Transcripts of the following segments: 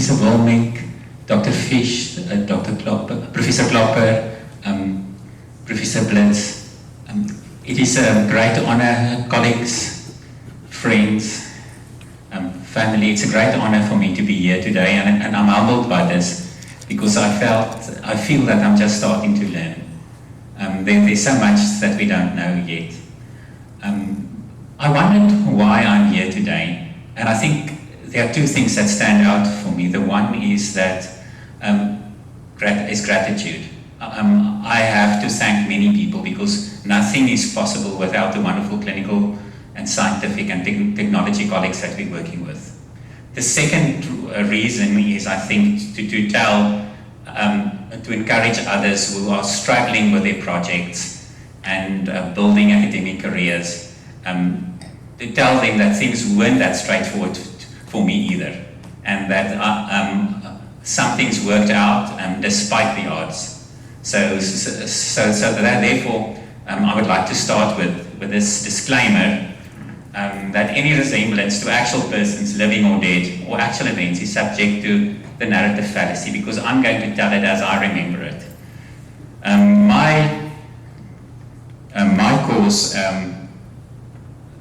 Professor Wilmink, Dr. Fish, Dr. Klopper, Professor Klopper, Professor Blitz. It is a great honor, colleagues, friends, family. It's a great honor for me to be here today, and I'm humbled by this because I feel that I'm just starting to learn. There's so much that we don't know yet. I wondered why I'm here today, and I think there are two things that stand out for me. The one is that is gratitude. I have to thank many people because nothing is possible without the wonderful clinical and scientific and technology colleagues that we're working with. The second reason is, I think, to encourage others who are struggling with their projects and building academic careers, to tell them that things weren't that straightforward for me either, and that some things worked out despite the odds. So that therefore, I would like to start with this disclaimer that any resemblance to actual persons, living or dead, or actual events is subject to the narrative fallacy, because I'm going to tell it as I remember it. My course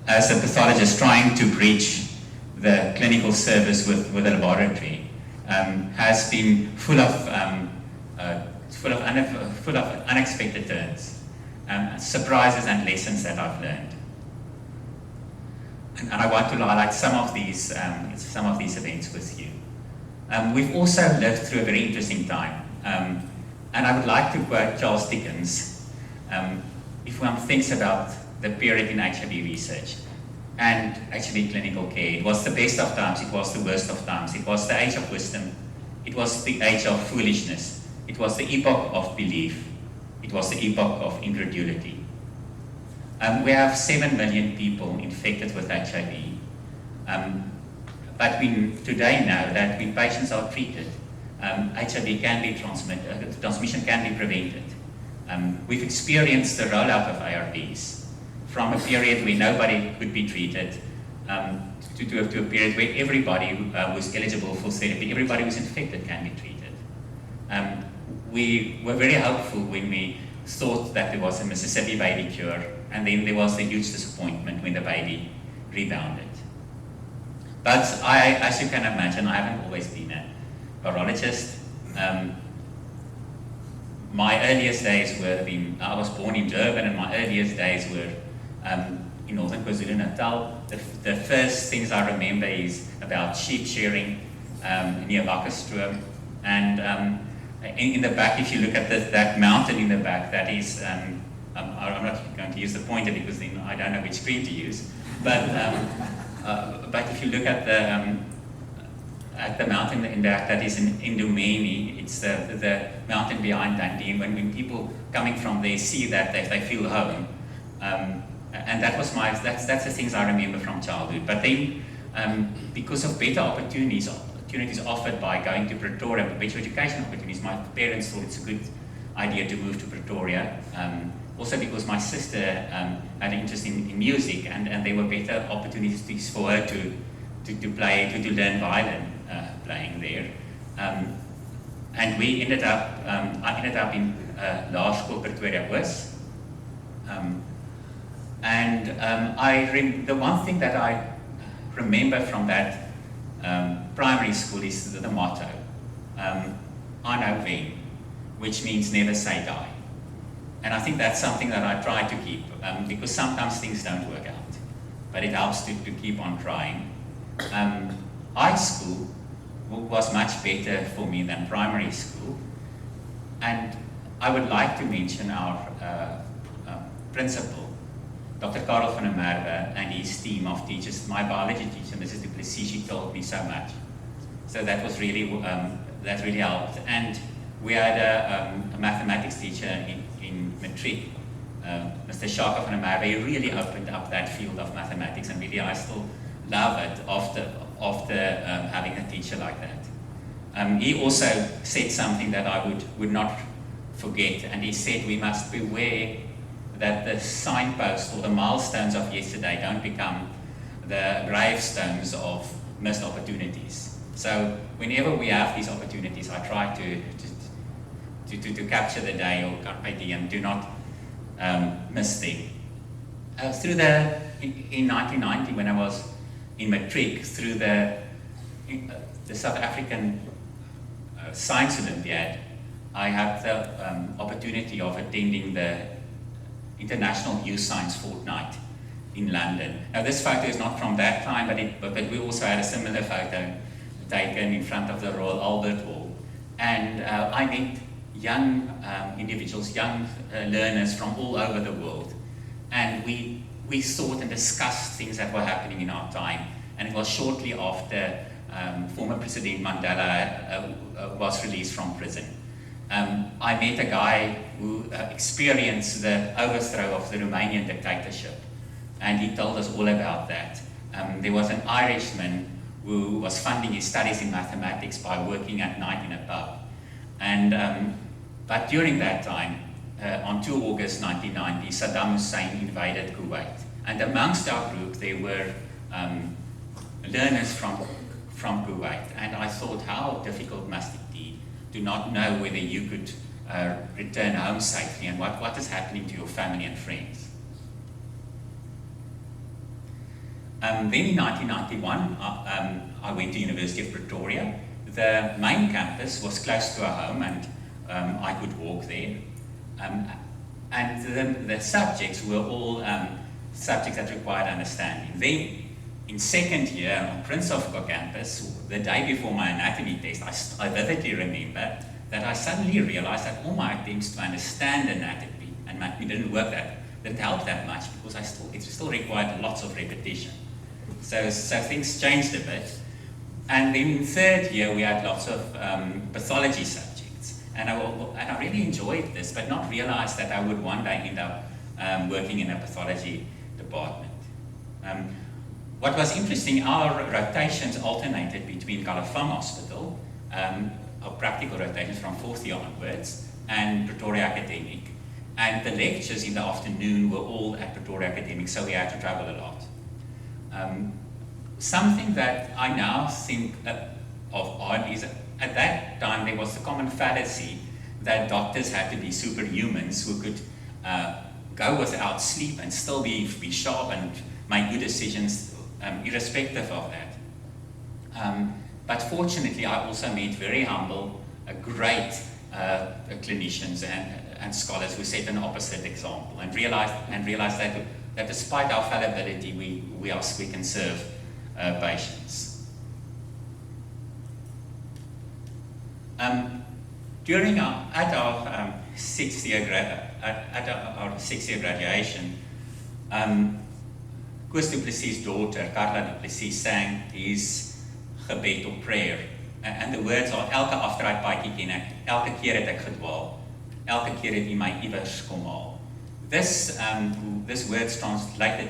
as a pathologist trying to bridge the clinical service with a laboratory has been full of unexpected turns, surprises and lessons that I've learned. And I want to highlight some of these events with you. We've also lived through a very interesting time, and I would like to quote Charles Dickens. If one thinks about the period in HIV research and actually clinical care, it was the best of times, it was the worst of times, it was the age of wisdom, it was the age of foolishness, it was the epoch of belief, it was the epoch of incredulity. We have 7 million people infected with HIV, but we today know that when patients are treated, HIV can be transmitted, transmission can be prevented. We've experienced the rollout of ARVs from a period where nobody could be treated to a period where everybody who's eligible for therapy, everybody who's infected can be treated. We were very hopeful when we thought that there was a Mississippi baby cure, and then there was a huge disappointment when the baby rebounded. But as you can imagine, I haven't always been a virologist. My earliest days were I was born in Durban, and my earliest days were in northern KwaZulu-Natal. The first things I remember is about sheep shearing near Wakkerstroom. And in the back, if you look at that mountain in the back, that is, I'm not going to use the pointer because then I don't know which screen to use. But if you look at the mountain in the back, that is in Indumeni, it's the mountain behind Dundee. And when people coming from there see that, they feel home. And that's the things I remember from childhood. But then, because of better opportunities offered by going to Pretoria, better education opportunities, my parents thought it's a good idea to move to Pretoria. Also because my sister had an interest in music, and there were better opportunities for her to learn violin playing there. And we ended up, I ended up in Law School Pretoria West. The one thing that I remember from that primary school is the motto, I know when, which means never say die. And I think that's something that I try to keep, because sometimes things don't work out, but it helps to keep on trying. High school was much better for me than primary school, and I would like to mention our principal, Dr. Karel van der Merwe, and his team of teachers. My biology teacher, Mrs. Duplessis, she told me so much. So that was really, that really helped. And we had a mathematics teacher in matric, Mr. Shaka van der Merwe. He really opened up that field of mathematics, and really I still love it after having a teacher like that. He also said something that I would not forget, and he said we must beware that the signposts or the milestones of yesterday don't become the gravestones of missed opportunities. So whenever we have these opportunities, I try to capture the day or carpe diem, do not miss them. In 1990, when I was in matric, through the South African Science Olympiad, I had the opportunity of attending the International Youth Science Fortnight in London. Now this photo is not from that time, but we also had a similar photo taken in front of the Royal Albert Hall. And I met young individuals, young learners from all over the world. And we thought and discussed things that were happening in our time. And it was shortly after former President Mandela was released from prison. I met a guy who experienced the overthrow of the Romanian dictatorship, and he told us all about that. There was an Irishman who was funding his studies in mathematics by working at night in a pub. And, but during that time, on 2 August 1990, Saddam Hussein invaded Kuwait. And amongst our group, there were learners from Kuwait. And I thought, how difficult must it be to not know whether you could return home safely and what is happening to your family and friends. Then in 1991, I went to University of Pretoria. The main campus was close to our home, and I could walk there. And the subjects were all subjects that required understanding. Then, in second year on Prince of Cook campus, the day before my anatomy test, I vividly remember that I suddenly realized that all my attempts to understand anatomy didn't help that much, because it still required lots of repetition. So things changed a bit. And then in third year, we had lots of pathology subjects. And I really enjoyed this, but not realized that I would one day end up working in a pathology department. What was interesting, our rotations alternated between Calafam Hospital, our practical rotations from fourth year onwards, and Pretoria Academic. And the lectures in the afternoon were all at Pretoria Academic, so we had to travel a lot. Something that I now think of odd is, at that time there was the common fallacy that doctors had to be superhumans who could go without sleep and still be sharp and make good decisions irrespective of that. But fortunately, I also met very humble, great clinicians and scholars who set an opposite example, and realized that despite our fallibility, we can serve patients. At our sixth year graduation, Koos du Plessis' daughter, Carla du Plessis, sang his gebed or prayer. And the words are, elke afdraaipaadjie ken ek, elke keer het ek gedwaal, elke keer het hy my iewers kom haal. This words translated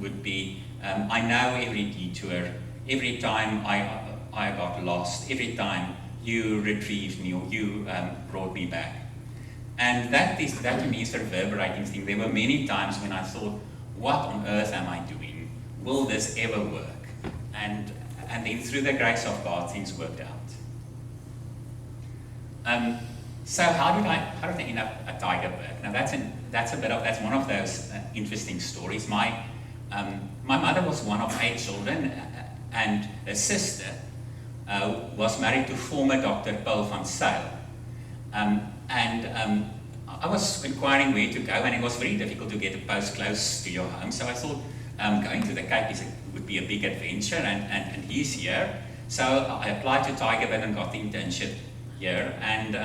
would be, I know every detour, every time I got lost, every time you retrieved me or you brought me back. And that to me is a reverberating thing. There were many times when I thought, what on earth am I doing? Will this ever work? And then through the grace of God, things worked out. So how did I end up at Tygerberg? Now that's one of those interesting stories. My mother was one of 8 children, and her sister was married to former Dr. Prof van Zyl. I was inquiring where to go, and it was very difficult to get a post close to your home. So I thought going to the Cape would be a big adventure, and he's here. So I applied to Tygerberg and got the internship here, and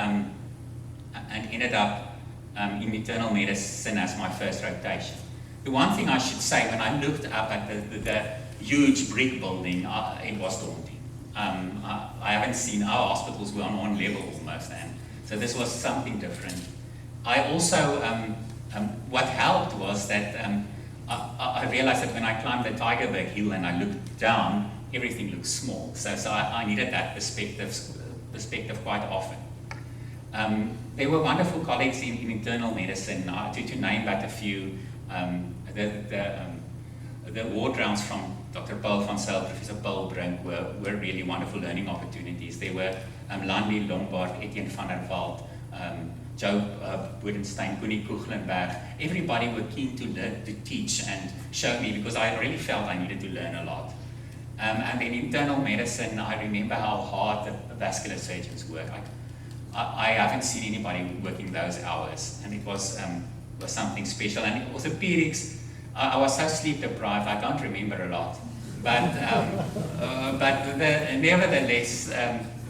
ended up in internal medicine as my first rotation. The one thing I should say, when I looked up at the huge brick building, it was daunting. I haven't seen, our hospitals were on one level almost, and so this was something different. I also, what helped was that I realized that when I climbed the Tygerberg hill and I looked down, everything looked small. So I needed that perspective quite often. There were wonderful colleagues in internal medicine, to name but a few. The ward rounds from Dr. Prof van Zyl, Professor Paul Brink were really wonderful learning opportunities. There were Landy Lombard, Etienne van der Walt, Joe Boedenstein, Koenie Kuchlenberg. Everybody were keen to learn, to teach and show me, because I really felt I needed to learn a lot. And in internal medicine, I remember how hard the vascular surgeons work. I haven't seen anybody working those hours, and it was something special. And orthopedics, I was so sleep deprived, I don't remember a lot. But nevertheless,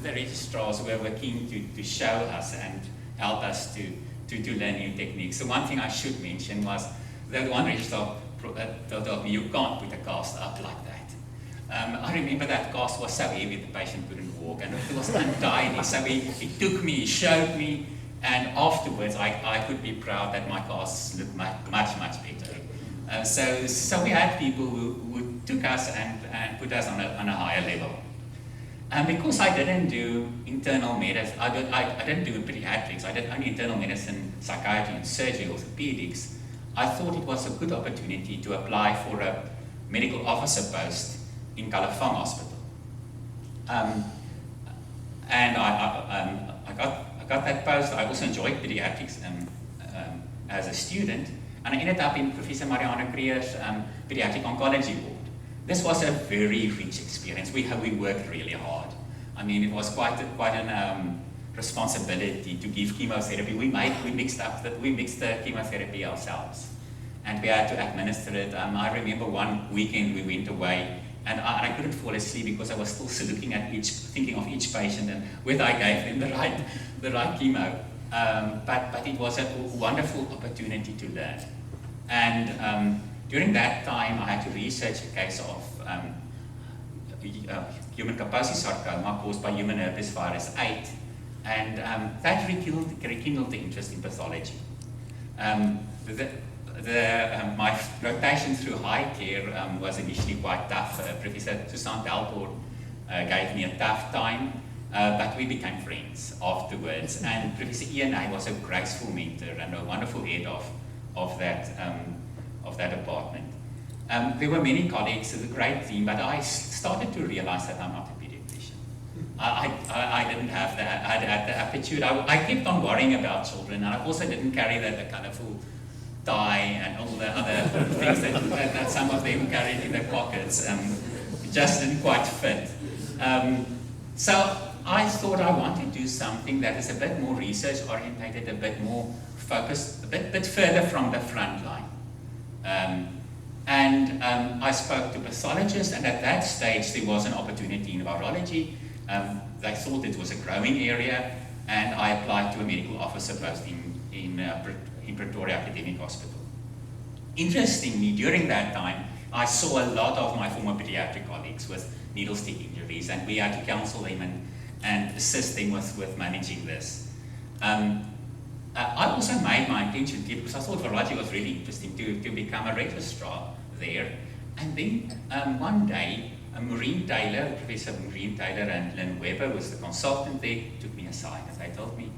the registrars were keen to show us and help us to learn new techniques. So one thing I should mention was that one registrar told me, you can't put a cast up like that. I remember that cast was so heavy the patient couldn't walk, and it was untidy. So he took me, he showed me, and afterwards I could be proud that my casts looked much better. So we had people who took us and put us on a higher level. And because I didn't do internal medicine, I didn't do pediatrics, I did only internal medicine, psychiatry and surgery, orthopedics, I thought it was a good opportunity to apply for a medical officer post in Kalafang Hospital. And I got that post. I also enjoyed pediatrics as a student, and I ended up in Professor Mariana Creer's pediatric oncology ward. This was a very rich experience. We worked really hard. I mean, it was quite an responsibility to give chemotherapy. We mixed the chemotherapy ourselves, and we had to administer it. I remember one weekend we went away, and I couldn't fall asleep because I was still looking at thinking of each patient and whether I gave them the right chemo. But it was a wonderful opportunity to learn. And during that time, I had to research a case of human Kaposi sarcoma caused by human herpes virus 8, and that rekindled the interest in pathology. My rotation through high care was initially quite tough. Professor Susan Delport gave me a tough time, but we became friends afterwards. And Professor Ian was a graceful mentor and a wonderful head of that department. There were many colleagues, it was a great team, but I started to realize that I'm not a pediatrician. I didn't have that, I had the aptitude. I kept on worrying about children, and I also didn't carry the colourful tie and all the other things that some of them carried in their pockets. It just didn't quite fit. So I thought I want to do something that is a bit more research orientated, a bit more focused, a bit further from the front line. I spoke to pathologists, and at that stage there was an opportunity in virology. They thought it was a growing area, and I applied to a medical officer post in Pretoria Academic Hospital. Interestingly, during that time, I saw a lot of my former pediatric colleagues with needle stick injuries, and we had to counsel them and assist them with managing this. I also made my intention clear because I thought virology was really interesting to become a registrar there. And then one day, Maureen Taylor, Professor Maureen Taylor and Lynn Weber was the consultant there, took me aside and they told me,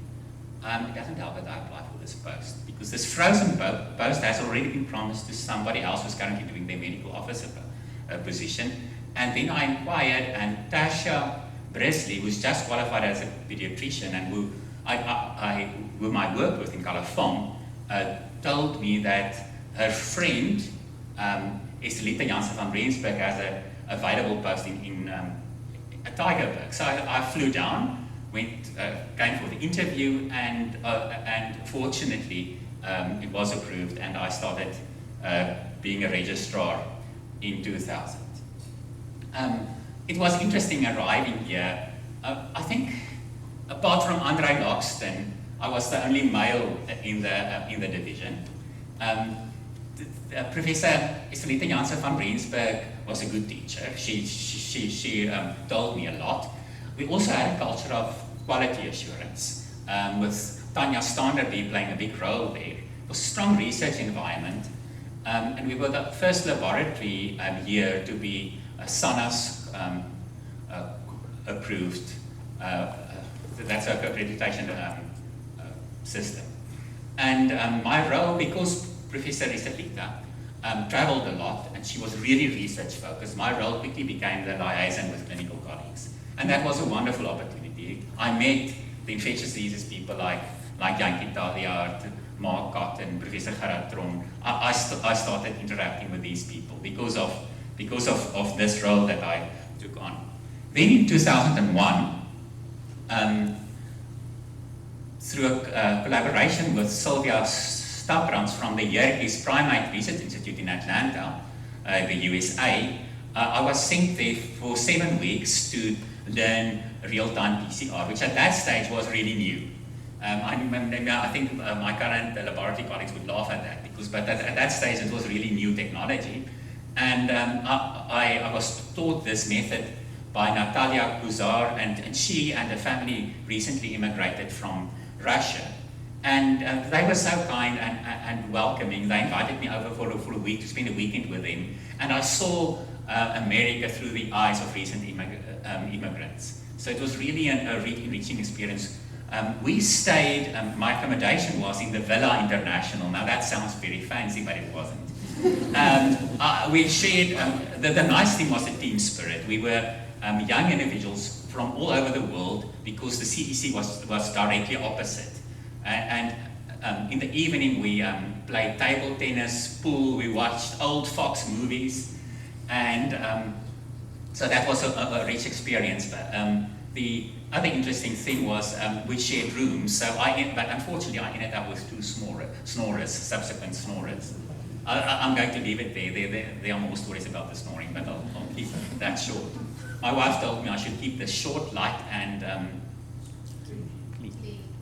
it doesn't help that I apply for this post because this frozen post has already been promised to somebody else who's currently doing their medical officer position. And then I inquired, and Tasha Bresley, who's just qualified as a pediatrician and whom I work with in Kalafong, told me that her friend, Estelita Janssen van Rensburg, has an available post in Tygerberg. So I flew down, came for the interview, and fortunately it was approved, and I started being a registrar in 2000. It was interesting arriving here. I think, apart from Andre Loxton, I was the only male in the division. Professor Estelita Janssen van Rensburg was a good teacher. She told me a lot. We also had a culture of quality assurance, with Tanya Standerby playing a big role there. It was a strong research environment, and we were the first laboratory here to be SANAS approved. That's our accreditation system. And my role, because Professor Estelita traveled a lot, and she was really research focused. My role quickly became the liaison with clinical colleagues. And that was a wonderful opportunity. I met the infectious diseases people like Yankee Talliard, Mark Cotton, Professor Gerard Tron. I started interacting with these people because of this role that I took on. Then in 2001, through a collaboration with Sylvia Stabrans from the Herewith Primate Research Institute in Atlanta, the USA, I was sent there for 7 weeks to learn real-time PCR, which at that stage was really new. I think my current laboratory colleagues would laugh at that, but at that stage it was really new technology. And I was taught this method by Natalia Kuzar, and she and her family recently immigrated from Russia. And they were so kind and welcoming. They invited me over for a week to spend a weekend with them. And I saw America through the eyes of recent immigrants. So it was really an enriching experience. We stayed, my accommodation was in the Villa International. Now that sounds very fancy, but it wasn't. We shared, the nice thing was the team spirit. We were young individuals from all over the world because the CDC was directly opposite. And in the evening we played table tennis, pool, we watched old Fox movies, and so that was a rich experience. But the other interesting thing was we shared rooms, but unfortunately I ended up with 2 snorers, subsequent snorers. I'm going to leave it there. There are more stories about the snoring, but I'll keep that short. My wife told me I should keep this short, light, and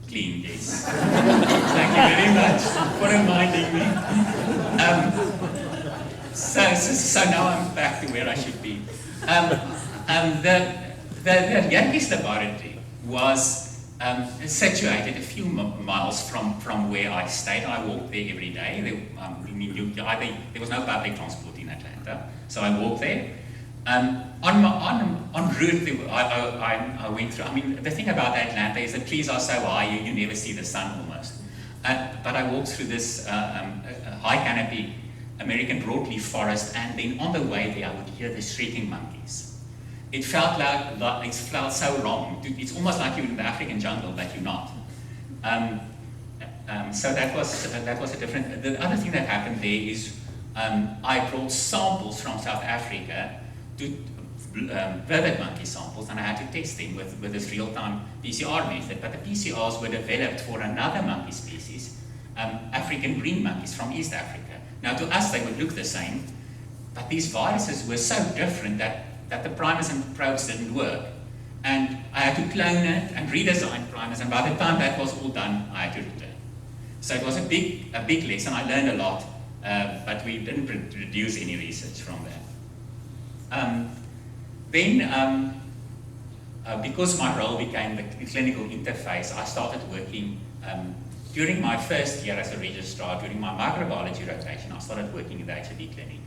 clean, yes. Thank you very much for reminding me. So now I'm back to where I should be. The Yankees laboratory was situated a few miles from where I stayed. I walked there every day. There was no public transport in Atlanta, so I walked there. On route I went through, I mean, the thing about Atlanta is the trees are so high, you never see the sun almost. But I walked through this high canopy American broadleaf forest, and then on the way there I would hear the shrieking monkeys. It felt so wrong. It's almost like you're in the African jungle, but you're not. So that was a different. The other thing that happened there is I brought samples from South Africa to vervet monkey samples, and I had to test them with this real-time PCR method. But the PCRs were developed for another monkey species, African green monkeys from East Africa. Now to us they would look the same, but these viruses were so different that the primers and probes didn't work. And I had to clone it and redesign primers, and by the time that was all done, I had to return. So it was a big lesson. I learned a lot, but we didn't produce any research from that. Because my role became the clinical interface, I started working, during my first year as a registrar, during my microbiology rotation, I started working in the HIV clinic.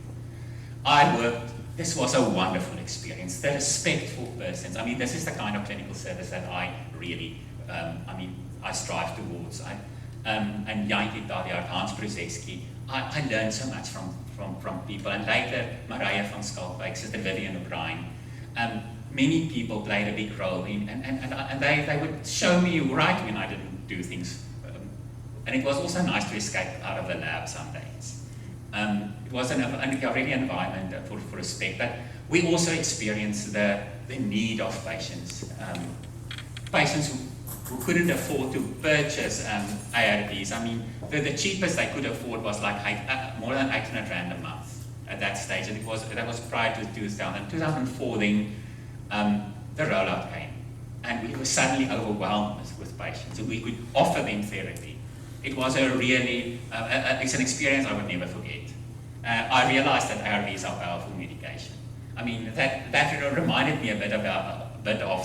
This was a wonderful experience. The respect for persons. I mean, this is the kind of clinical service that I really, I strive towards. And Yankee Talliard, Hans Brzezinski, I learned so much from people. And later, Maria van Schalkwyk, Sister Vivian O'Brien. Many people played a big role in, and they would show me right when I didn't do things. And it was also nice to escape out of the lab some days. It was really an environment for respect, but we also experienced the need of patients. Patients who couldn't afford to purchase ARVs. I mean, the cheapest they could afford was like more than 800 Rand a month at that stage, and that was prior to 2000. 2004 then, the rollout came, and we were suddenly overwhelmed with patients, and we could offer them therapy. It was it's an experience I would never forget. I realized that ARVs are powerful medication. I mean, that reminded me a bit of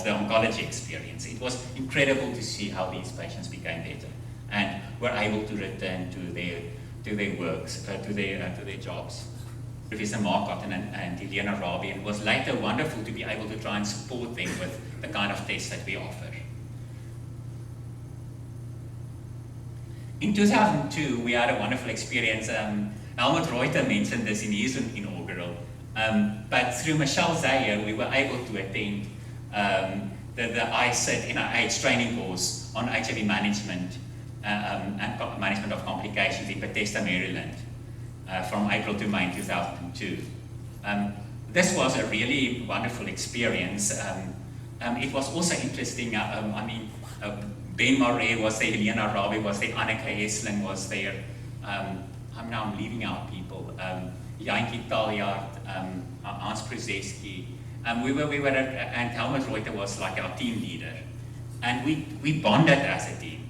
the oncology experience. It was incredible to see how these patients became better and were able to return to their works, to their jobs. Professor Mark Cotton and Helena Rabi, and it was later wonderful to be able to try and support them with the kind of tests that we offer. In 2002, we had a wonderful experience. Helmut Reuter mentioned this in his inaugural, but through Michelle Zayer, we were able to attend the ICIT NIH training course on HIV management and management of complications in Bethesda, Maryland, from April to May 2002. This was a really wonderful experience. It was also interesting. Ben Moret was there, Helena Rabi was there, Anneke Hesselin was there. I'm leaving out people. Jantjie Taljaard, Hans Pruzeski. We were and Helmut Reuter was like our team leader. And we bonded as a team.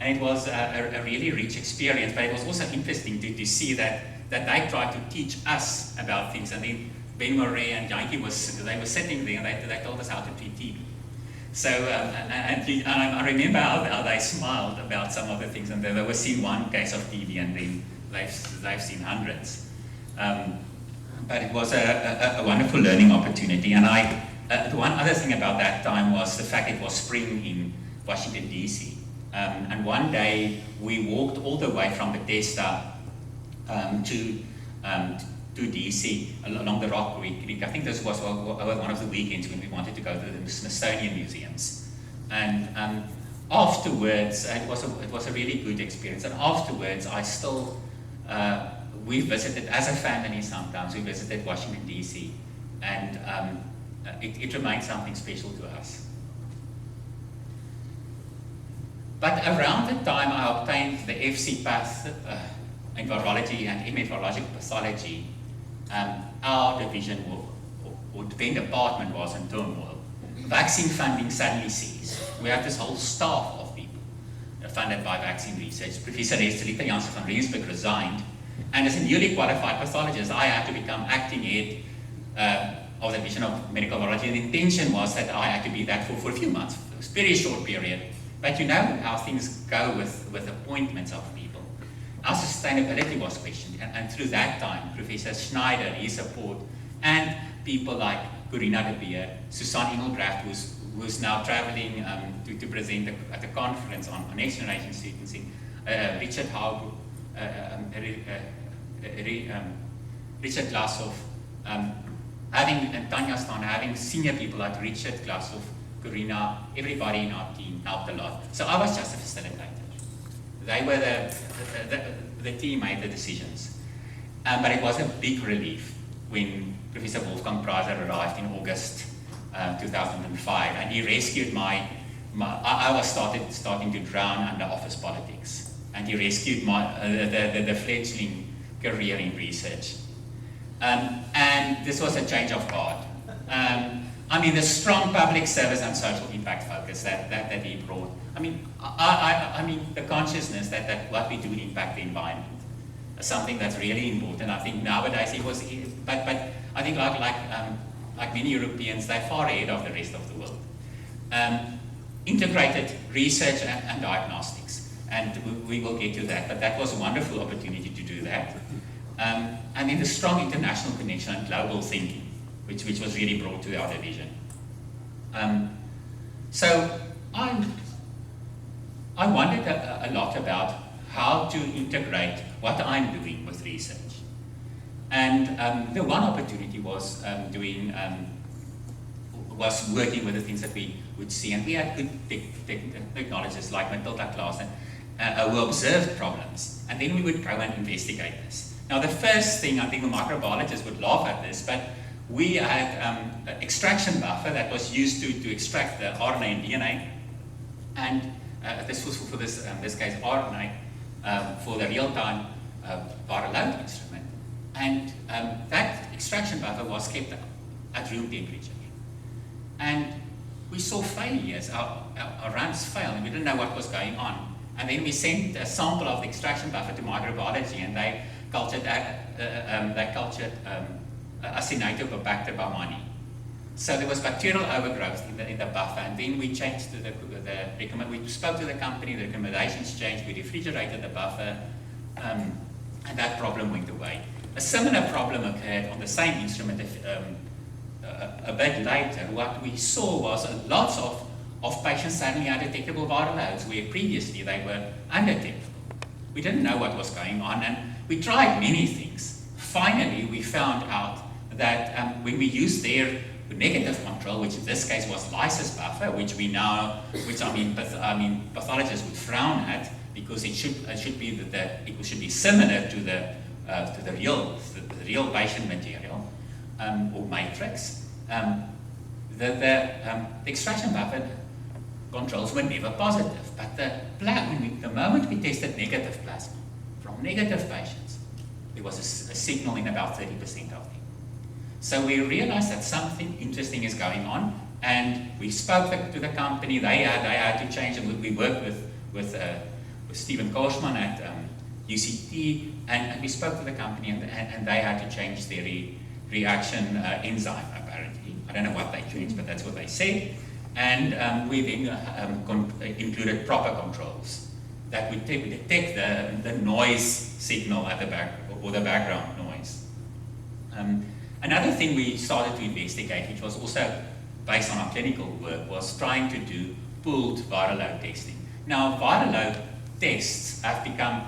And it was a really rich experience, but it was also interesting to see that they tried to teach us about things. And then Ben Moret and Jantjie they were sitting there and they told us how to treat TB. So, and I remember how they smiled about some of the things, and they were seeing one case of TB and then they've seen hundreds. But it was a wonderful learning opportunity. And the one other thing about that time was the fact it was spring in Washington, D.C. And one day we walked all the way from Bethesda to D.C. along the Rock Creek. I think this was one of the weekends when we wanted to go to the Smithsonian museums. And afterwards, it was a really good experience. And afterwards, we visited, as a family sometimes, we visited Washington, D.C. And it remained something special to us. But around the time I obtained the FC Path in virology and MA virological pathology, our division or then department was in turmoil. Vaccine funding suddenly ceased. We had this whole staff of people funded by vaccine research. Professor Rita Janssen van Rensburg resigned, and as a newly qualified pathologist, I had to become acting head of the division of medical virology. The intention was that I had to be that for a few months. It was a very short period. But you know how things go with appointments of people. Our sustainability was questioned, and through that time, Professor Schneider, his support, and people like Corina de Beer, Susanne Engelbrecht, who's now traveling to present at the conference on next generation sequencing, Richard Haug, Richard Glashoff, and Tanya Stan, having senior like like Richard Glashoff, Corina, everybody in our team helped a lot. So I was just a facilitator. They were the team made the decisions. But it was a big relief when Professor Wolfgang Preiser arrived in August 2005, and he rescued I was starting to drown under office politics, and he rescued the fledgling career in research. And this was a change of guard. The strong public service and social impact focus that he brought. The consciousness that what we do impact the environment is something that's really important. I think nowadays but I think like many Europeans, they're far ahead of the rest of the world. Integrated research and diagnostics, and we will get to that. But that was a wonderful opportunity to do that. And then the strong international connection and global thinking, which was really brought to our division. So I wondered a lot about how to integrate what I'm doing with research. And the one opportunity was working with the things that we would see, and we had good technologists like Matilda Klaassen who observed problems, and then we would go and investigate this. Now the first thing, I think the microbiologists would laugh at this, but we had an extraction buffer that was used to extract the RNA and DNA, and this was for this case RNA for the real-time virological instrument, and that extraction buffer was kept at room temperature. And we saw failures, our runs failed, and we didn't know what was going on. And then we sent a sample of the extraction buffer to microbiology, and they cultured Acinetobacter baumannii. So there was bacterial overgrowth in the buffer, and then we changed we spoke to the company, the recommendations changed, we refrigerated the buffer, and that problem went away. A similar problem occurred on the same instrument a bit later. What we saw was lots of patients suddenly had detectable viral loads where previously they were undetectable. We didn't know what was going on, we tried many things. Finally, we found out that when we used their negative control, which in this case was lysis buffer, which pathologists would frown at, because it should be similar to the real patient material or matrix. The extraction buffer controls were never positive, but the moment we tested negative plasma from negative patients, there was a signal in about 30% of them. So we realized that something interesting is going on, and we spoke to the company. They had to change, and we worked with Stephen Korsman at UCT, and we spoke to the company, and they had to change their reaction enzyme, apparently. I don't know what they changed, but that's what they said. And we then included proper controls that would detect the noise signal at the back, or the background noise. Another thing we started to investigate, which was also based on our clinical work, was trying to do pooled viral load testing. Now, viral load tests have become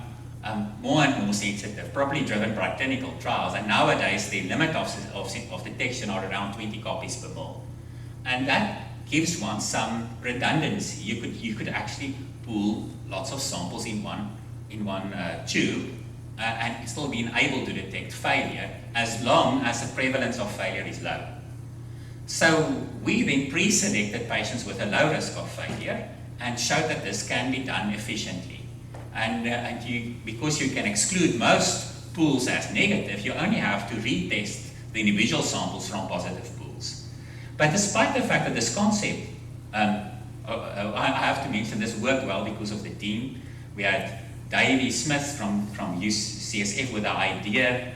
more and more sensitive, probably driven by clinical trials, and nowadays the limit of detection are around 20 copies per mole. And that gives one some redundancy. You could actually pool lots of samples in one tube and still being able to detect failure as long as the prevalence of failure is low. So we then pre-selected patients with a low risk of failure and showed that this can be done efficiently. And because you can exclude most pools as negative, you only have to retest the individual samples from positive pools. But despite the fact that this concept, I have to mention this worked well because of the team. We had Davey Smith from UCSF with the idea.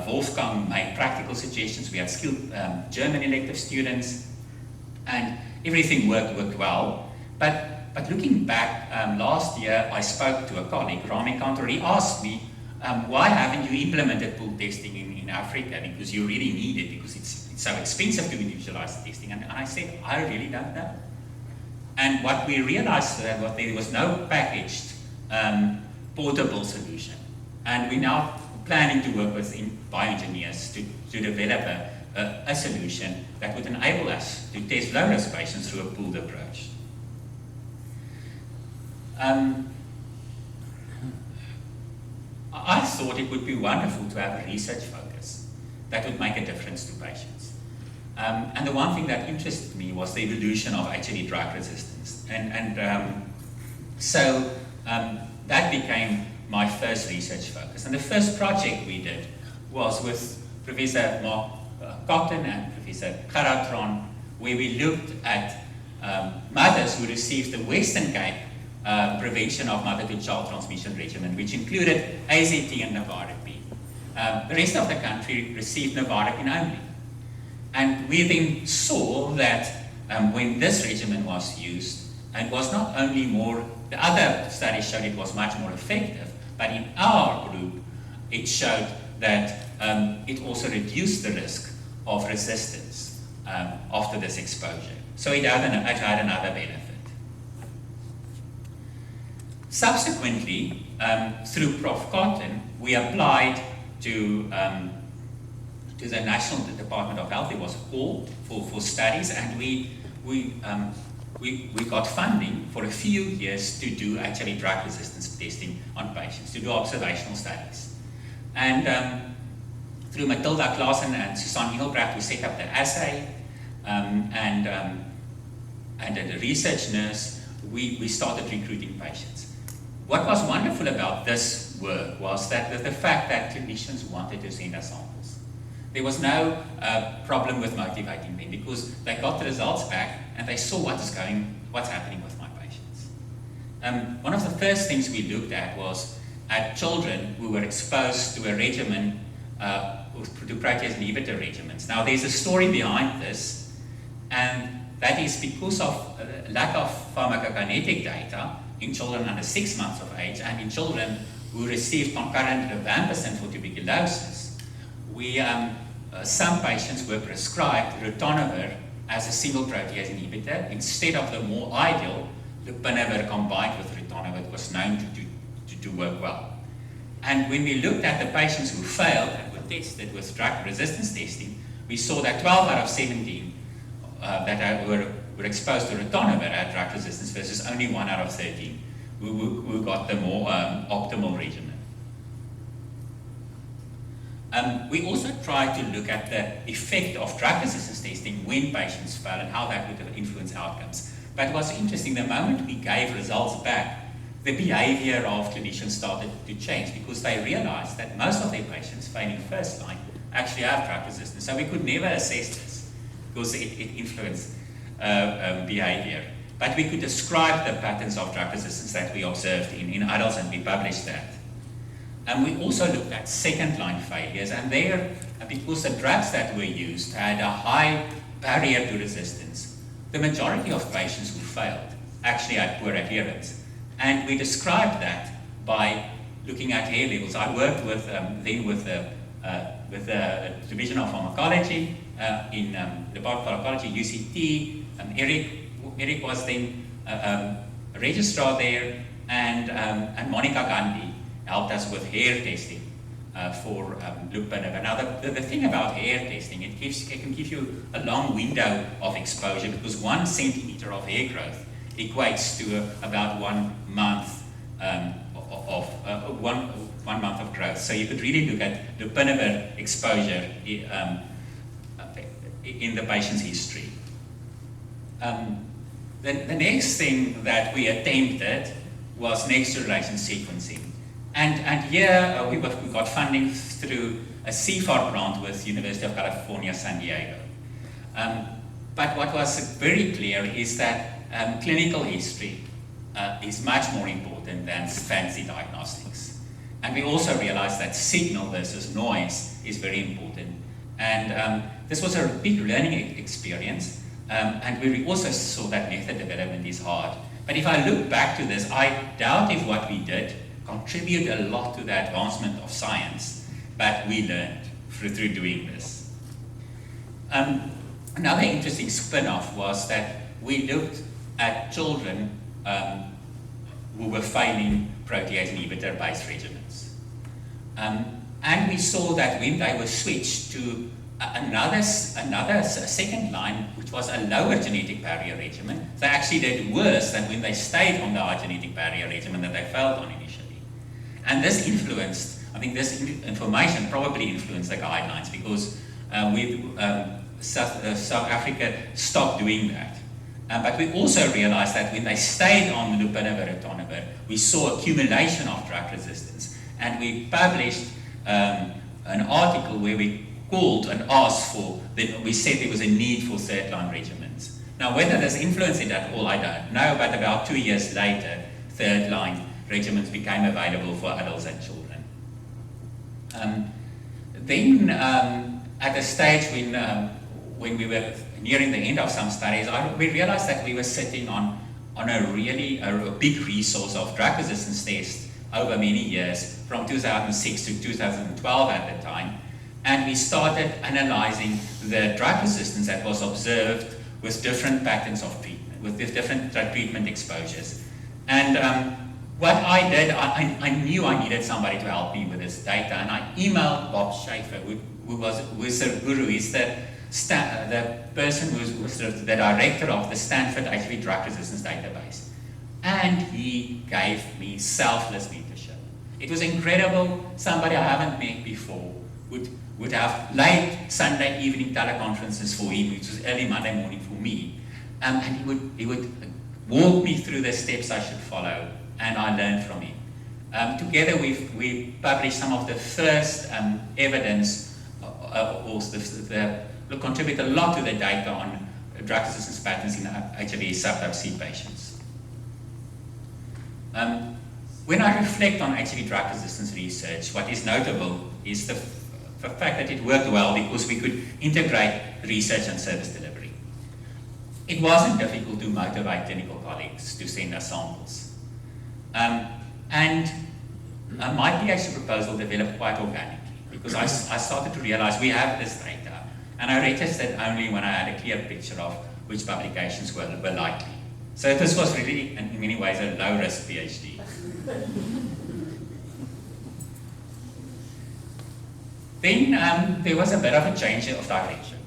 Wolfgang made practical suggestions. We had skilled German elective students, and everything worked well. But looking back, last year I spoke to a colleague, Rami Kantor. He asked me, why haven't you implemented pool testing in Africa? Because you really need it, because it's so expensive to individualize the testing. And I said, I really don't know. And what we realized was there was no packaged portable solution. And we're now planning to work with bioengineers to develop a solution that would enable us to test low-risk patients through a pooled approach. I thought it would be wonderful to have a research focus that would make a difference to patients. And the one thing that interested me was the evolution of HIV drug resistance. So that became my first research focus. And the first project we did was with Professor Mark Cotton and Professor Gerard, where we looked at mothers who received the Western Cape prevention of mother-to-child transmission regimen, which included AZT and Novarapine. The rest of the country received Novarapine only. And we then saw that when this regimen was used, and was not only the other studies showed it was much more effective, but in our group, it showed that it also reduced the risk of resistance after this exposure. So it had another benefit. Subsequently, through Prof Cotton, we applied to the National Department of Health. There was a call for studies, and we got funding for a few years to do actually drug resistance testing on patients, to do observational studies. And through Matilda Klaassen and Susanne Engelbrecht, we set up the assay, and the research nurse, we started recruiting patients. What was wonderful about this work was that the fact that clinicians wanted to send us samples. There was no problem with motivating them, because they got the results back and they saw what's happening with my patients. One of the first things we looked at was at children who were exposed to a regimen, to protease inhibitor regimens. Now there's a story behind this, and that is because of lack of pharmacokinetic data in children under 6 months of age and in children who received concurrent rivancin for tuberculosis. Some patients were prescribed ritonavir as a single protease inhibitor instead of the more ideal lopinavir combined with ritonavir. It was known to work well. And when we looked at the patients who failed and were tested with drug resistance testing, we saw that 12 out of 17 that were exposed to ritonavir had drug resistance versus only 1 out of 13 who got the more optimal regimen. We also tried to look at the effect of drug resistance testing when patients fail and how that would influence outcomes. But what's interesting, the moment we gave results back, the behavior of clinicians started to change because they realized that most of their patients failing first line actually have drug resistance. So we could never assess this because it influenced behavior. But we could describe the patterns of drug resistance that we observed in adults, and we published that. And we also looked at second line failures, and there, because the drugs that were used had a high barrier to resistance, the majority of patients who failed actually had poor adherence. And we described that by looking at hair levels. I worked with the Division of Pharmacology in the Department of Pharmacology, UCT. Eric was then a registrar there, and Monica Gandhi helped us with hair testing for lupinavir. Now, the thing about hair testing, it can give you a long window of exposure because 1 centimeter of hair growth equates to about 1 month of 1 month of growth. So you could really look at lupinavir exposure in the patient's history. The next thing that we attempted was next generation sequencing. And here we got funding through a CFAR grant with University of California, San Diego. But what was very clear is that clinical history is much more important than fancy diagnostics. And we also realized that signal versus noise is very important. And this was a big learning experience. And we also saw that method development is hard. But if I look back to this, I doubt if what we did contributed a lot to the advancement of science, but we learned through doing this. Another interesting spin-off was that we looked at children who were failing protease inhibitor-based regimens. And we saw that when they were switched to another second line, which was a lower genetic barrier regimen, they actually did worse than when they stayed on the high genetic barrier regimen that they failed on initially. And this influenced, I think this information probably influenced the guidelines because South Africa stopped doing that. But we also realized that when they stayed on lupinavir ritonavir, we saw accumulation of drug resistance. And we published an article where we called and asked for, we said there was a need for third line regimens. Now, whether this influenced it at all, I don't know, but about 2 years later, third line regimens became available for adults and children. Then, at a stage when we were nearing the end of some studies, we realized that we were sitting on a big resource of drug resistance tests over many years, from 2006 to 2012 at the time. And we started analyzing the drug resistance that was observed with different patterns of treatment, with different treatment exposures. And what I did, I knew I needed somebody to help me with this data, and I emailed Bob Schaefer, who was the guru. He's the person who was the director of the Stanford HIV drug resistance database. And he gave me selfless mentorship. It was incredible. Somebody I haven't met before would have late Sunday evening teleconferences for him, which was early Monday morning for me. And he would walk me through the steps I should follow, and I learned from him. Together we published some of the first evidence, contribute a lot to the data on drug resistance patterns in HIV subtype C patients. When I reflect on HIV drug resistance research, what is notable is the fact that it worked well because we could integrate research and service delivery. It wasn't difficult to motivate clinical colleagues to send us samples. And my PhD proposal developed quite organically because I started to realize we have this data, and I registered only when I had a clear picture of which publications were likely. So this was really, in many ways, a low-risk PhD. Then there was a bit of a change of direction.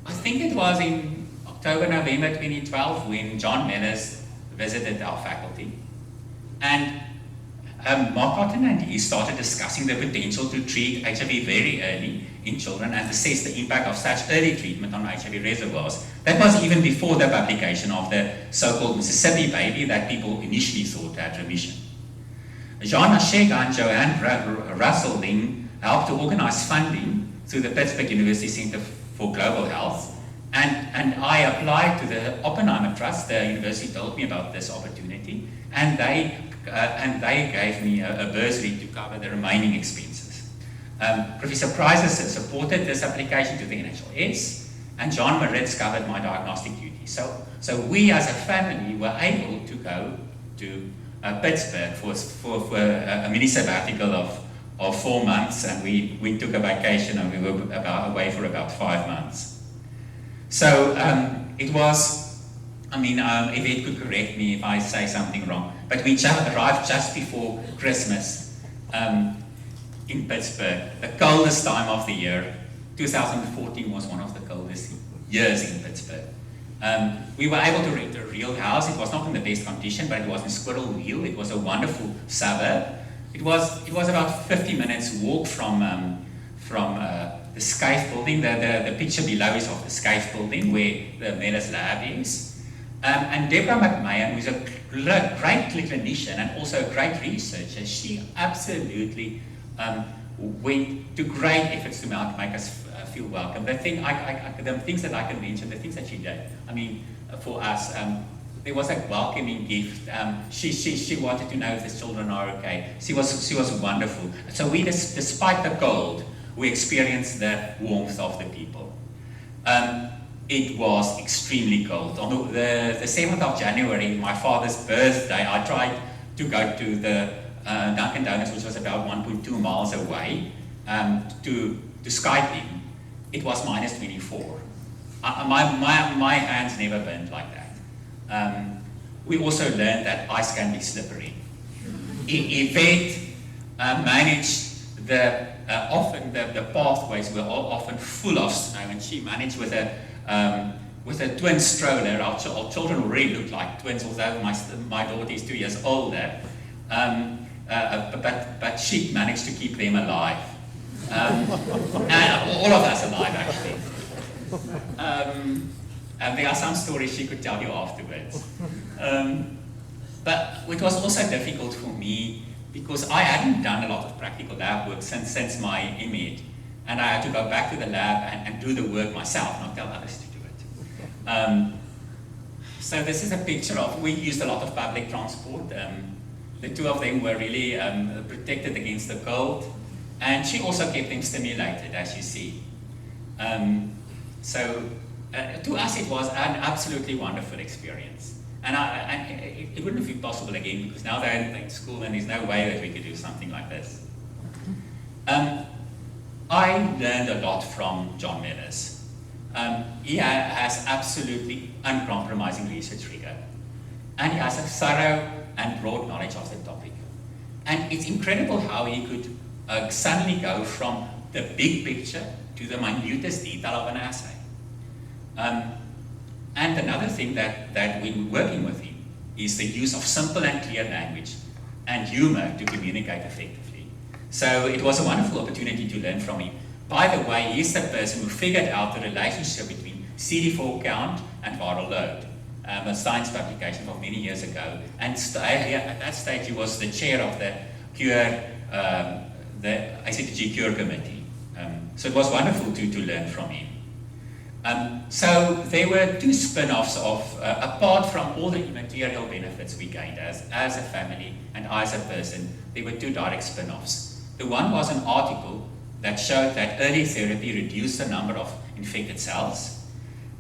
I think it was in October, November 2012 when John Mellors visited our faculty. And Mark Cotton and he started discussing the potential to treat HIV very early in children and assess the impact of such early treatment on HIV reservoirs. That was even before the publication of the so-called Mississippi baby that people initially thought had remission. Jean Ashega and Joanne Russell then helped to organize funding through the Pittsburgh University Center for Global Health, and I applied to the Oppenheimer Trust. The university told me about this opportunity, and they gave me a bursary to cover the remaining expenses. Professor Price supported this application to the NHLS, and John Moritz covered my diagnostic duties. So we as a family were able to go to Pittsburgh for a mini sabbatical of 4 months, and we took a vacation and we were away for about 5 months. So it was, Yvette could correct me if I say something wrong, but we arrived just before Christmas in Pittsburgh, the coldest time of the year. 2014 was one of the coldest years in Pittsburgh. We were able to rent a real house. It was not in the best condition, but it was in Squirrel Hill. It was a wonderful suburb. It was about 50 minutes walk from the SCAIF building. The picture below is of the SCAIF building where the Mellors lab is. And Deborah McMahon, who is a great clinician and also a great researcher, she absolutely went to great efforts to make us feel welcome. The things that I can mention, the things that she did, for us, there was a welcoming gift. She wanted to know if the children are okay. She was wonderful. So we, despite the cold, we experienced the warmth of the people. It was extremely cold. On the 7th of January, my father's birthday, I tried to go to the Dunkin' Donuts, which was about 1.2 miles away, to Skype him. It was minus 24. My hands never burned like that. We also learned that ice can be slippery. Yvette managed often the pathways were often full of snow, and she managed with a twin stroller. Our children already looked like twins, although my daughter is 2 years older. But she managed to keep them alive. And all of us alive, actually. And there are some stories she could tell you afterwards. But it was also difficult for me because I hadn't done a lot of practical lab work since my MEd. And I had to go back to the lab and do the work myself, not tell others to do it. So this is a picture of, we used a lot of public transport. The two of them were really protected against the cold. And she also kept them stimulated, as you see. So to us it was an absolutely wonderful experience. And it wouldn't be possible again because now they're in school and there's no way that we could do something like this. I learned a lot from John Mellors. He has absolutely uncompromising research rigor. And he has a thorough and broad knowledge of the topic. And it's incredible how he could suddenly go from the big picture to the minutest detail of an assay. And another thing that we were working with him is the use of simple and clear language and humor to communicate effectively. So it was a wonderful opportunity to learn from him. By the way, he's the person who figured out the relationship between CD4 count and viral load. A science publication from many years ago. And at that stage, he was the chair of the ICTG Cure Committee. So it was wonderful to learn from him. So there were two spin-offs of, apart from all the immaterial benefits we gained as a family and I as a person, there were two direct spin-offs. The one was an article that showed that early therapy reduced the number of infected cells.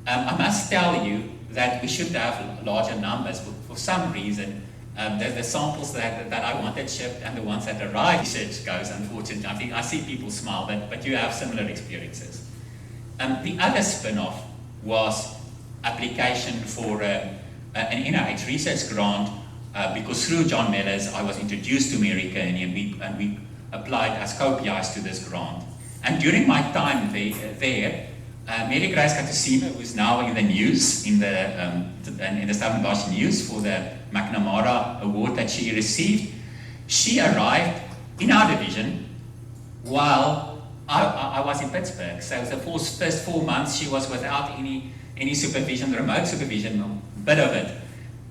I must tell you that we should have larger numbers. For some reason, the samples that I wanted shipped and the ones that arrived, research goes, unfortunately. I think I see people smile, but you have similar experiences. The other spin-off was application for an NIH research grant because through John Mellors I was introduced to Mary Kearney and we applied as co-PIs to this grant. And during my time there, Mary Grace Katusima, who's now in the news, in the Stellenbosch news for the McNamara Award that she received, she arrived in our division while I was in Pittsburgh. So the first 4 months she was without any supervision, remote supervision, a bit of it.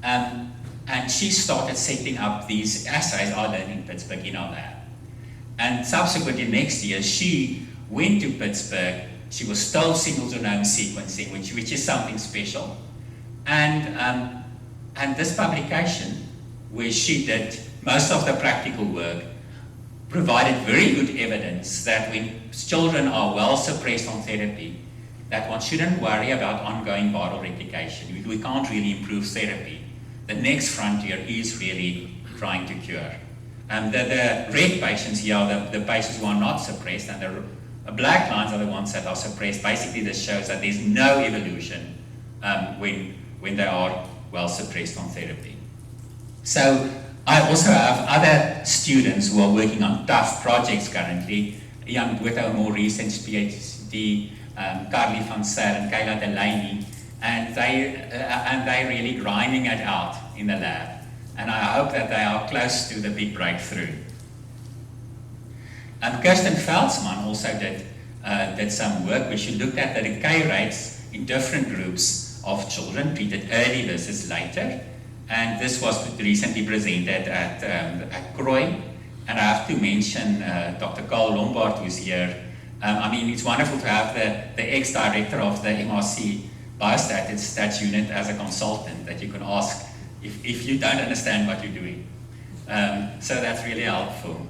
And she started setting up these assays I learned in Pittsburgh in our lab. And subsequently next year, she went to Pittsburgh. She was still single genome sequencing, which is something special. And this publication, where she did most of the practical work, provided very good evidence that when children are well suppressed on therapy, that one shouldn't worry about ongoing viral replication. We can't really improve therapy. The next frontier is really trying to cure. The red patients here, the patients who are not suppressed, and the black lines are the ones that are suppressed. Basically, this shows that there's no evolution when they are well suppressed on therapy. So I also have other students who are working on tough projects currently. With our more recent PhD, Carly van Zyl and Kayla Delaney, and they're really grinding it out in the lab. And I hope that they are close to the big breakthrough. Kirsten Veldsman also did some work where she looked at the decay rates in different groups of children treated early versus later. And this was recently presented at Croy. And I have to mention Dr. Carl Lombard, who's here. I mean, it's wonderful to have the ex-director of the MRC Biostats unit as a consultant that you can ask if you don't understand what you're doing. So that's really helpful.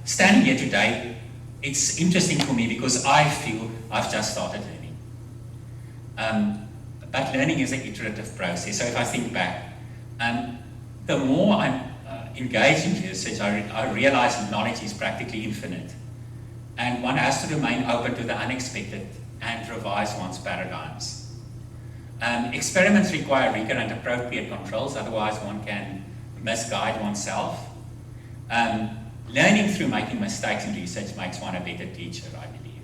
Standing here today, it's interesting for me because I feel I've just started learning. But learning is an iterative process. So if I think back, the more I'm engaged in research, I realize that knowledge is practically infinite. And one has to remain open to the unexpected and revise one's paradigms. Experiments require rigor and appropriate controls, otherwise one can misguide oneself. Learning through making mistakes in research makes one a better teacher, I believe.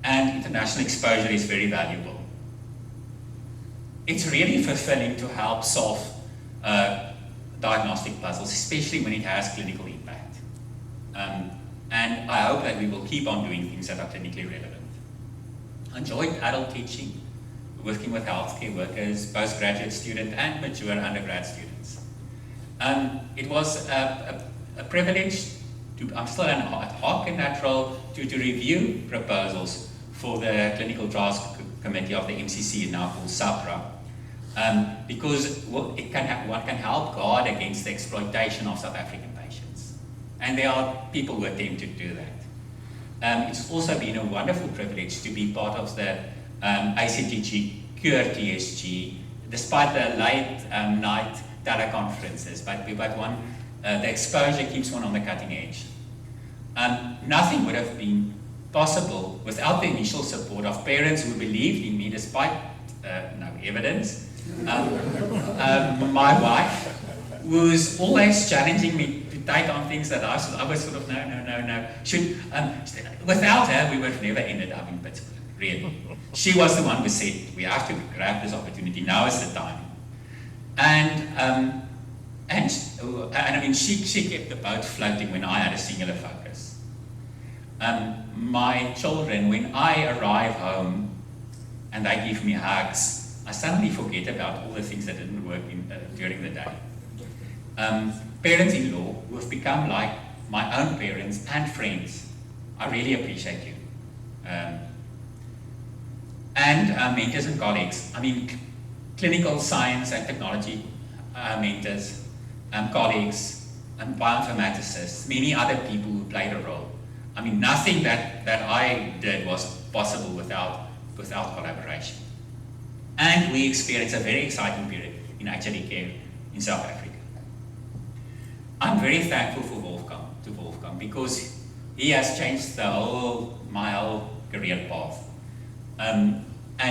And international exposure is very valuable. It's really fulfilling to help solve diagnostic puzzles, especially when it has clinical impact. And I hope that we will keep on doing things that are clinically relevant. I enjoyed adult teaching, working with healthcare workers, postgraduate students and mature undergrad students. It was a privilege I'm still an ad hoc in that role to review proposals for the Clinical Trials Committee of the MCC, now called SAPRA, because one can help guard against the exploitation of South African patients. And there are people who attempt to do that. It's also been a wonderful privilege to be part of the ACTG Cure TSG, despite the late night teleconferences, but the exposure keeps one on the cutting edge. Nothing would have been possible without the initial support of parents who believed in me despite no evidence. My wife, who's always challenging me to take on things that I was sort of, no. Without her, we would have never ended up in Pittsburgh, really. She was the one who said, we have to grab this opportunity, now is the time. And I mean, she kept the boat floating when I had a singular focus. My children, when I arrive home and they give me hugs, I suddenly forget about all the things that didn't work during the day. Parents-in-law who have become like my own parents and friends, I really appreciate you. And mentors and colleagues, I mean, clinical science and technology mentors, colleagues, and bioinformaticists, many other people who played a role. I mean, nothing that I did was possible without collaboration. And we experienced a very exciting period in HIV care in South Africa. I'm very thankful for Wolfgang, because he has changed my whole career path. And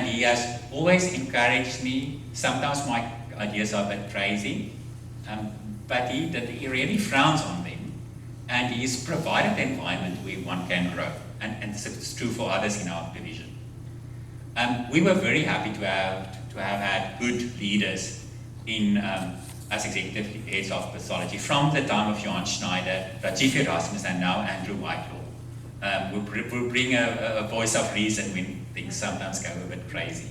he has always encouraged me. Sometimes my ideas are a bit crazy, but he really frowns on them. and he's provided the environment where one can grow, and this is true for others in our division. We were very happy to have had good leaders in as executive heads of pathology from the time of Johan Schneider, Rajiv Erasmus, and now Andrew Whitelaw. We'll bring a voice of reason when things sometimes go a bit crazy.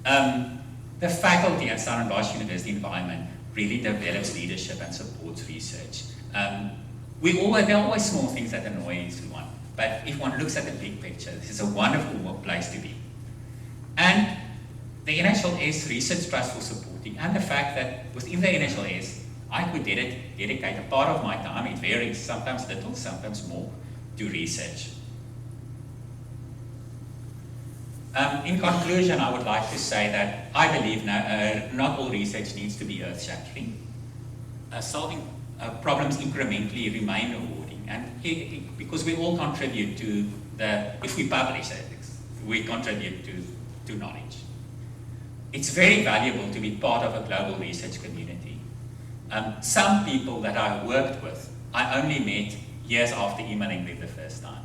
The faculty at Stellenbosch University environment really develops leadership and supports research. There are always small things that annoy one, but if one looks at the big picture, this is a wonderful place to be. And the NHLS Research Trust for supporting, and the fact that within the NHLS, I could dedicate a part of my time, it varies, sometimes little, sometimes more, to research. In conclusion, I would like to say that I believe not all research needs to be earth-shattering. Solving problems incrementally remain rewarding, and because we all contribute to if we publish it, we contribute to knowledge. It's very valuable to be part of a global research community. Some people that I worked with, I only met years after emailing them the first time.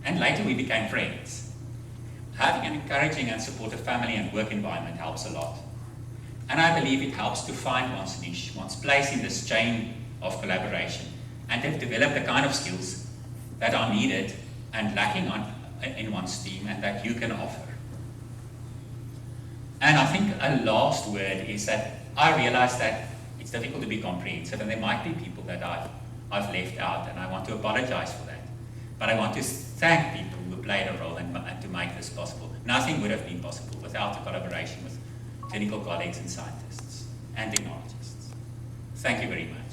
And later we became friends. Having an encouraging and supportive family and work environment helps a lot. And I believe it helps to find one's niche, one's place in this chain of collaboration, and to develop the kind of skills that are needed and lacking in one's team and that you can offer. And I think a last word is that I realize that it's difficult to be comprehensive, and there might be people that I've left out, and I want to apologize for that. But I want to thank people who played a role and to make this possible. Nothing would have been possible without the collaboration with clinical colleagues and scientists and technologists. Thank you very much.